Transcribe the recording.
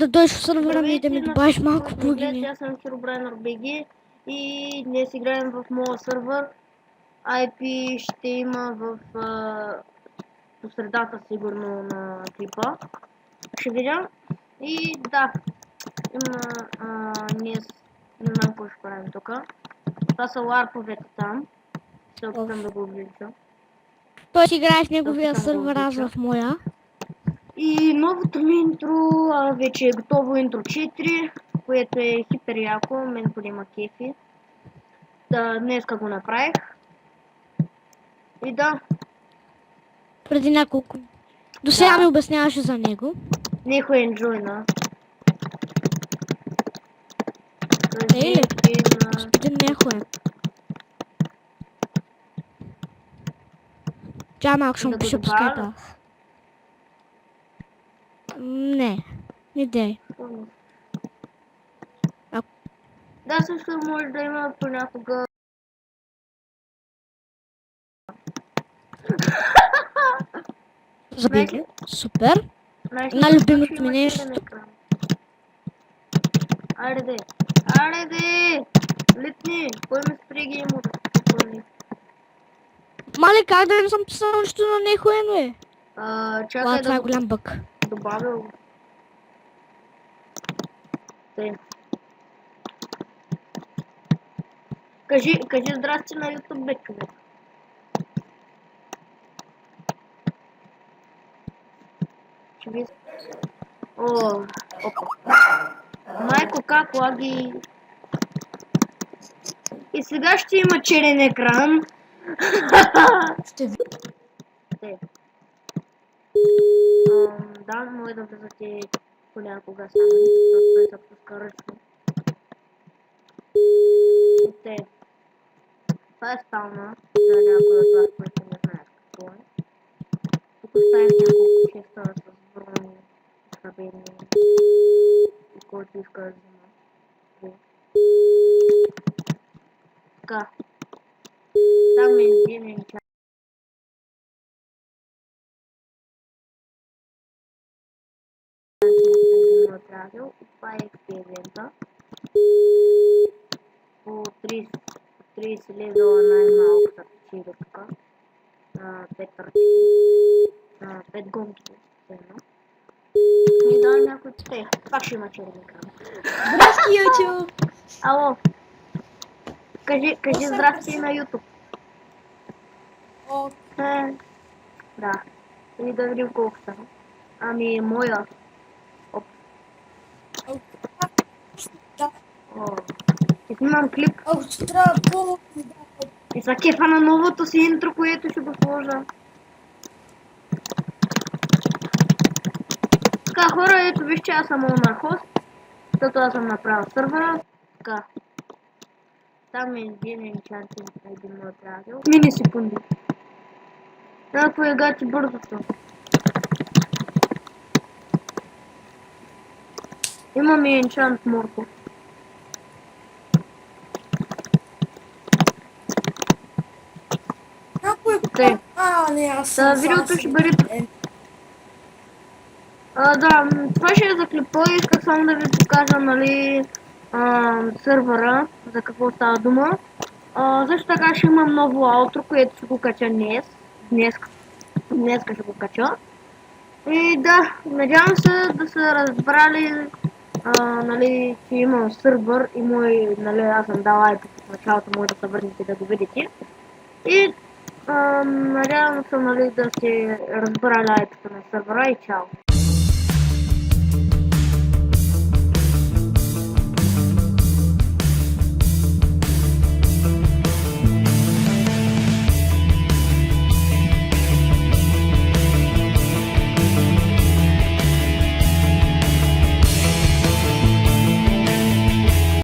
да дойдеш в сървъра ми и да ми добавиш малко плugin. плагини. Аз съм Herobrine BG и днес играем в моя сървър. IP ще има в по средата сигурно на клипа. Ще видя. И да, има ние не знам какво ще правим тук. Това са ларповете там. Се опитам да го увелича. Той си играе в неговия сървър, аз в моя. И новото ми интро вече е готово, интро 4, което е хипер яко, мен поне ма кефи. Да, днеска го направих. И да. Преди няколко. До сега ми обясняваше за него. Нехо енджойна. Ей, господин Нехо е. Тя малко ще му пише по скайпа. Не, не дей. Да, също може да има понякога. Забили. Супер. На любимото ми нещо. Айде де. Айде де. Литни. Кой ме спреги му да Мале, как да не съм писал нещо на Нехо е, чакай това е голям бък. Добавил го. Кажи здрасти на YouTube, бе, човек. О, опа. Майко, как лаги. И сега ще има черен екран. Ще ви. Да, може да влизате понякога сами, защото се пуска ръчно. Това е спална за някой от вас, които не знаят какво е. Тук оставих няколко честа с брони, хабени и който иска да взима. Така. Там е един час. И това е експеримента. По 30 левела най-малко са печели тук. 5 ръчки. 5 гонки. И да, някой те. Пак ще има черен екран. Здрасти, YouTube! Ало. Кажи здрасти на YouTube. Да. И да видим колко са. Ами, моя. Оп. И снимам клип. И са кефа на новото си интро, което ще го сложа. Така, хора, ето виж, че аз съм owner host, защото аз съм направил сървъра. Така. Там е един енчантинг на един мой приятел. Мини секунди. Някакво е гати бързото. Имаме енчант морко. Те. Да, видеото ще бъде... Да, това ще е за клипа. Исках само да ви покажа, нали, сървъра, за какво става дума. Също така ще имам ново аутро, което ще го кача днес ще го кача. И да, надявам се да са разбрали, нали, че имам сървър и нали, аз съм дал лайк в началото, може да се върнете да го видите. И надявам се, нали, да сте разбрали лайката на сървъра и чао.